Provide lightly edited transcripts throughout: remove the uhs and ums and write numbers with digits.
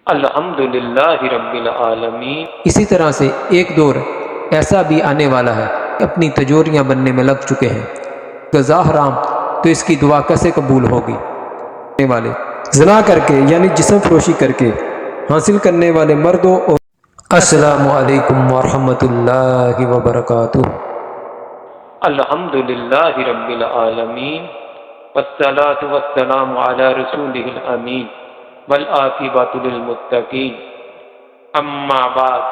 الحمدللہ رب العالمین۔ اسی طرح سے ایک دور ایسا بھی آنے والا ہے کہ اپنی تجوریاں بننے میں لگ چکے ہیں، غذا حرام تو اس کی دعا کیسے قبول ہوگی؟ والے زنا کر کے یعنی جسم فروشی کر کے حاصل کرنے والے مردوں اور السلام علیکم ورحمۃ اللہ وبرکاتہ۔ الحمدللہ رب العالمین، والصلاة والسلام علی رسولہ الامین، والعاقبۃ للمتقین، اما بعد،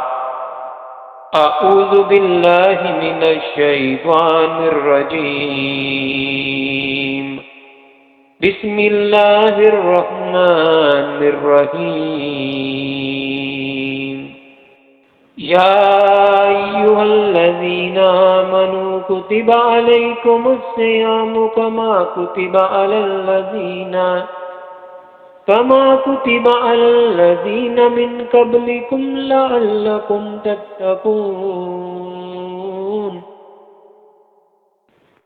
اعوذ باللہ من الشیطان الرجیم، بسم اللہ الرحمن الرحیم، یا ایھا الذین آمنوا کتب علیکم الصیام کما کتب علی الذین من قبلکم لعلکم تتقون۔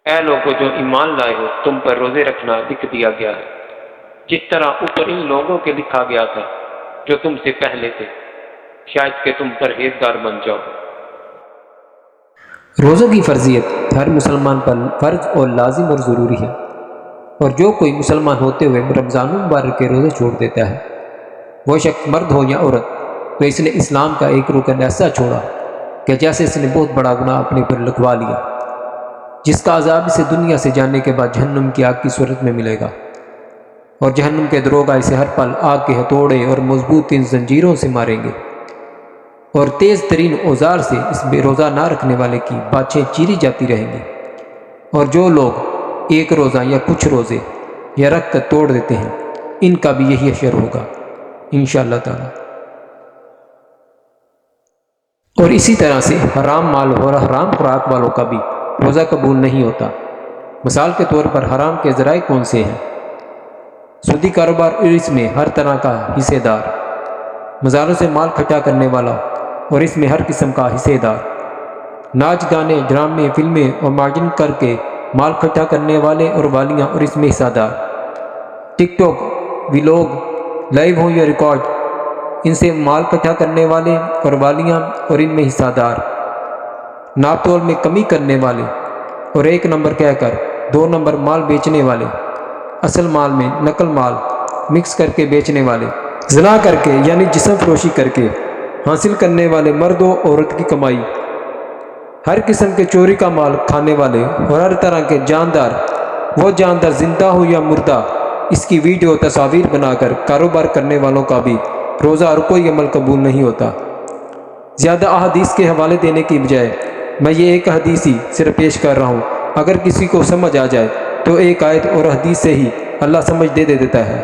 اے لوگو جو ایمان لائے ہو، تم پر روزے رکھنا لکھ دیا گیا ہے، جس طرح اوپر ان لوگوں کے لکھا گیا تھا جو تم سے پہلے تھے، شاید کہ تم پرہیزگار بن جاؤ۔ روزوں کی فرضیت ہر مسلمان پر فرض اور لازم اور ضروری ہے، اور جو کوئی مسلمان ہوتے ہوئے رمضان المبارک کے روزے چھوڑ دیتا ہے، وہ شخص مرد ہو یا عورت، تو اس نے اسلام کا ایک رکن ایسا چھوڑا کہ جیسے اس نے بہت بڑا گناہ اپنے پر لکھوا لیا، جس کا عذاب اسے دنیا سے جانے کے بعد جہنم کی آگ کی صورت میں ملے گا، اور جہنم کے دروغہ اسے ہر پل آگ کے ہتھوڑے اور مضبوط ان زنجیروں سے ماریں گے، اور تیز ترین اوزار سے اس بے روزہ نہ رکھنے والے کی باچھیں چیری جاتی رہیں گی۔ اور جو لوگ ایک روزہ یا کچھ روزے یا رکھ کر توڑ دیتے ہیں، ان کا بھی یہی اشر ہوگا انشاءاللہ تعالی۔ اور اسی طرح سے حرام مال اور حرام خوراک والوں کا بھی روزہ قبول نہیں ہوتا۔ مثال کے طور پر حرام کے ذرائع کون سے ہیں؟ سودی کاروبار اور اس میں ہر طرح کا حصے دار، مزاروں سے مال کھٹا کرنے والا اور اس میں ہر قسم کا حصے دار، ناچ گانے ڈرامے فلمیں اور مارجن کر کے مال کھٹا کرنے والے اور والیاں اور اس میں حصہ دار، ٹک ٹاک ویلوگ لائیو ہو یا ریکارڈ، ان سے مال کھٹا کرنے والے اور والیاں اور ان میں حصہ دار، ناپ تول میں کمی کرنے والے اور ایک نمبر کہہ کر 2 نمبر مال بیچنے والے، اصل مال میں نقل مال مکس کر کے بیچنے والے، زنا کر کے یعنی جسم فروشی کر کے حاصل کرنے والے مرد و عورت کی کمائی، ہر قسم کے چوری کا مال کھانے والے اور ہر طرح کے جاندار، وہ جاندار زندہ ہو یا مردہ، اس کی ویڈیو تصاویر بنا کر کاروبار کرنے والوں کا بھی روزہ اور کوئی عمل قبول نہیں ہوتا۔ زیادہ احادیث کے حوالے دینے کی بجائے میں یہ ایک حدیث ہی صرف پیش کر رہا ہوں، اگر کسی کو سمجھ آ جائے تو ایک آیت اور حدیث سے ہی اللہ سمجھ دے دیتا ہے،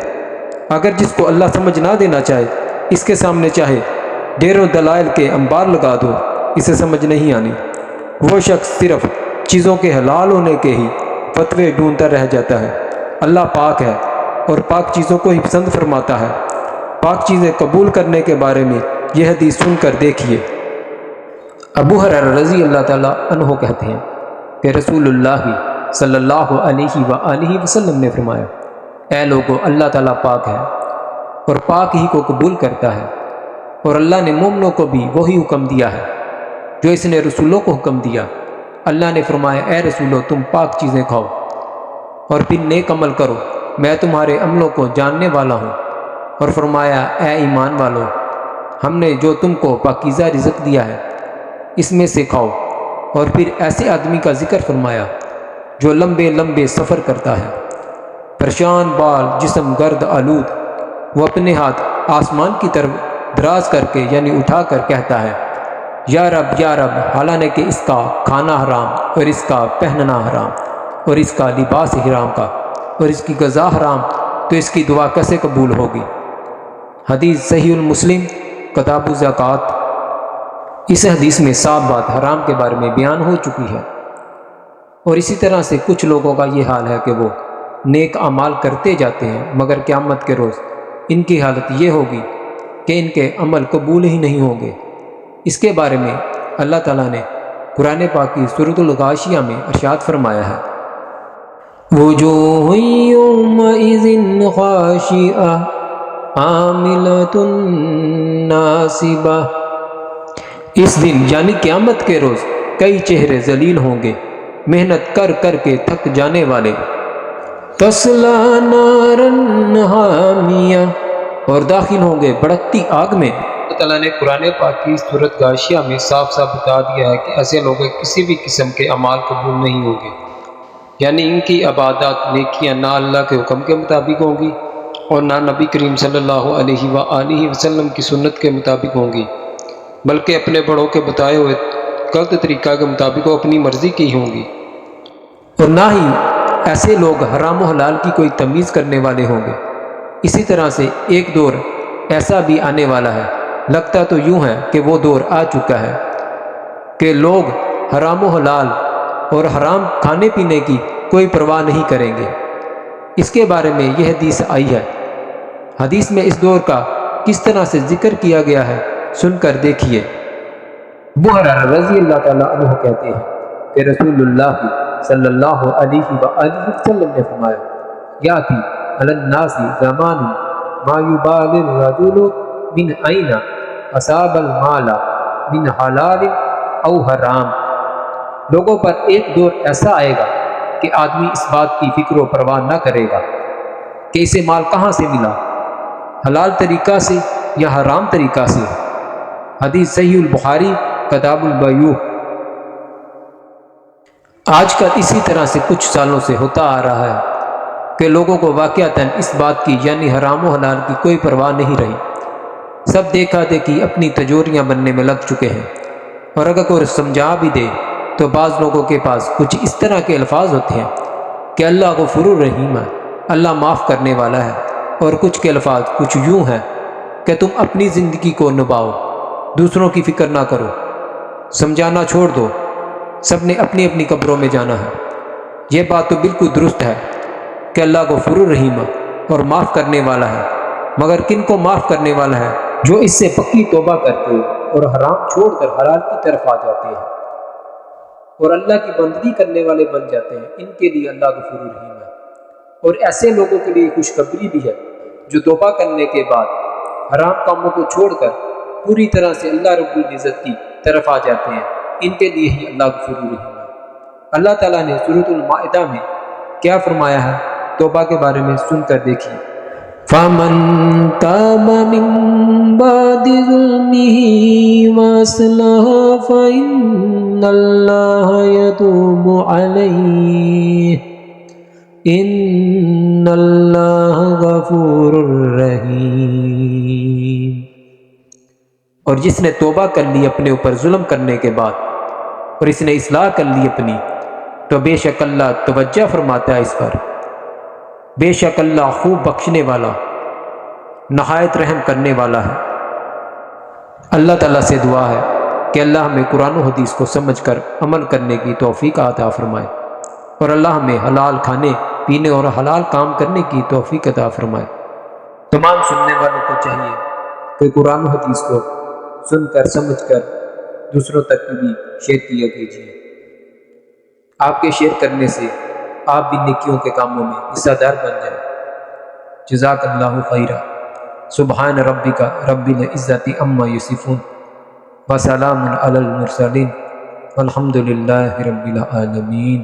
اگر جس کو اللہ سمجھ نہ دینا چاہے، اس کے سامنے چاہے ڈیروں دلائل کے انبار لگا دو، اسے سمجھ نہیں آنی، وہ شخص صرف چیزوں کے حلال ہونے کے ہی فتوے ڈھونڈتا رہ جاتا ہے۔ اللہ پاک ہے اور پاک چیزوں کو ہی پسند فرماتا ہے۔ پاک چیزیں قبول کرنے کے بارے میں یہ حدیث سن کر دیکھیے۔ ابو ہریرہ رضی اللہ تعالیٰ عنہ کہتے ہیں کہ رسول اللہ صلی اللہ علیہ وآلہ وسلم نے فرمایا، اے لوگو، اللہ تعالیٰ پاک ہے اور پاک ہی کو قبول کرتا ہے، اور اللہ نے مومنوں کو بھی وہی حکم دیا ہے جو اس نے رسولوں کو حکم دیا۔ اللہ نے فرمایا، اے رسولو، تم پاک چیزیں کھاؤ اور پھر نیک عمل کرو، میں تمہارے عملوں کو جاننے والا ہوں۔ اور فرمایا، اے ایمان والو، ہم نے جو تم کو پاکیزہ رزق دیا ہے اس میں سے کھاؤ۔ اور پھر ایسے آدمی کا ذکر فرمایا جو لمبے لمبے سفر کرتا ہے، پریشان بال، جسم گرد آلود، وہ اپنے ہاتھ آسمان کی طرف دراز کر کے یعنی اٹھا کر کہتا ہے، یا رب یا رب، حالانہ کہ اس کا کھانا حرام اور اس کا پہننا حرام اور اس کا لباس حرام کا اور اس کی غذا حرام، تو اس کی دعا کیسے قبول ہوگی؟ حدیث صحیح المسلم کتاب الزکوٰۃ۔ اس حدیث میں صاف بات حرام کے بارے میں بیان ہو چکی ہے، اور اسی طرح سے کچھ لوگوں کا یہ حال ہے کہ وہ نیک اعمال کرتے جاتے ہیں، مگر قیامت کے روز ان کی حالت یہ ہوگی کہ ان کے عمل قبول ہی نہیں ہوں گے۔ اس کے بارے میں اللہ تعالیٰ نے قرآن پاک کی سورۃ الغاشیہ میں ارشاد فرمایا ہے، وجوہ یومئذ خاشعہ عاملۃ ناصبہ۔ اس دن یعنی قیامت کے روز کئی چہرے ذلیل ہوں گے، محنت کر کر کے تھک جانے والے۔ تَصْلَىٰ نَارًا حَامِيَةً، اور داخل ہوں گے بھڑکتی آگ میں۔ اللہ تعالیٰ نے قرآن پاک کی صورت غاشیہ میں صاف صاف بتا دیا ہے کہ ایسے لوگ کسی بھی قسم کے اعمال قبول نہیں ہوں گے، یعنی ان کی عبادات نیکیاں نہ اللہ کے حکم کے مطابق ہوں گی اور نہ نبی کریم صلی اللہ علیہ وآلہ وسلم کی سنت کے مطابق ہوں گی، بلکہ اپنے بڑوں کے بتائے ہوئے غلط طریقہ کے مطابق وہ اپنی مرضی کی ہوں گی، اور نہ ہی ایسے لوگ حرام و حلال کی کوئی تمیز کرنے والے ہوں گے۔ اسی طرح سے ایک دور ایسا بھی آنے والا ہے، لگتا تو یوں ہے کہ وہ دور آ چکا ہے کہ لوگ حرام و حلال اور حرام کھانے پینے کی کوئی پرواہ نہیں کریں گے۔ اس کے بارے میں یہ حدیث آئی ہے۔ حدیث میں اس دور کا کس طرح سے ذکر کیا گیا ہے سن کر دیکھیے۔ ابو ہریرہ رضی اللہ تعالیٰ عنہ کہتے ہیں کہ رسول اللہ صلی اللہ علیہ وآلہ وسلم نے فرمایا، یاتی علی الناس زمان ما یبالی الرجل من این اصاب المال من حلال او حرام۔ لوگوں پر ایک دور ایسا آئے گا کہ آدمی اس بات کی فکر و پرواہ نہ کرے گا کہ اسے مال کہاں سے ملا، حلال طریقہ سے یا حرام طریقہ سے۔ حدیث صحیح البخاری کتاب البیوع۔ آج کل اسی طرح سے کچھ سالوں سے ہوتا آ رہا ہے کہ لوگوں کو واقعتاً اس بات کی یعنی حرام و حلال کی کوئی پرواہ نہیں رہی۔ سب دیکھا دیکھی اپنی تجوریاں بننے میں لگ چکے ہیں، اور اگر کوئی سمجھا بھی دے تو بعض لوگوں کے پاس کچھ اس طرح کے الفاظ ہوتے ہیں کہ اللہ غفور الرحیم ہے، اللہ معاف کرنے والا ہے، اور کچھ کے الفاظ کچھ یوں ہیں کہ تم اپنی زندگی کو نبھاؤ، دوسروں کی فکر نہ کرو، سمجھانا چھوڑ دو، سب نے اپنی اپنی قبروں میں جانا ہے۔ یہ بات تو بالکل درست ہے کہ اللہ غفور الرحیم اور معاف کرنے والا ہے، مگر کن کو معاف کرنے والا ہے؟ جو اس سے پکی توبہ کرتے اور حرام چھوڑ کر حلال کی طرف آ جاتے ہیں اور اللہ کی بندگی کرنے والے بن جاتے ہیں، ان کے لیے اللہ غفور الرحیم ہے۔ اور ایسے لوگوں کے لیے خوشخبری بھی ہے جو توبہ کرنے کے بعد حرام کاموں کو چھوڑ کر پوری طرح سے اللہ رب العزت کی طرف آ جاتے ہیں، ان کے لیے ہی اللہ غفور الرحیم ہے۔ اللہ تعالیٰ نے سورۃ المائدہ میں کیا فرمایا ہے توبہ کے بارے میں سن کر دیکھیے۔ فَمَن تَابَ مِن بَعْدِ ظُلْمِهِ وَأَصْلَحَ فَإِنَّ اللَّهَ يَتُوبُ عَلَيْهِ إِنَّ اللَّهَ غَفُورٌ رَحِيمٌ۔ اور جس نے توبہ کر لی اپنے اوپر ظلم کرنے کے بعد اور اس نے اصلاح کر لی اپنی، تو بے شک اللہ توجہ فرماتا ہے اس پر، بے شک اللہ خوب بخشنے والا نہایت رحم کرنے والا ہے۔ اللہ تعالیٰ سے دعا ہے کہ اللہ ہمیں قرآن و حدیث کو سمجھ کر عمل کرنے کی توفیق عطا فرمائے، اور اللہ ہمیں حلال کھانے پینے اور حلال کام کرنے کی توفیق عطا فرمائے۔ تمام سننے والوں کو چاہیے کہ قرآن و حدیث کو سن کر سمجھ کر دوسروں تک بھی شیئر کیا کیجیے۔ آپ کے شیئر کرنے سے آپ بھی نیکیوں کے کاموں میں حصہ دار بن جائیں۔ جزاک اللہ خیرہ۔ سبحان ربک رب العزت عما یصفون وسلام علی المرسلین والحمد للہ رب العالمین۔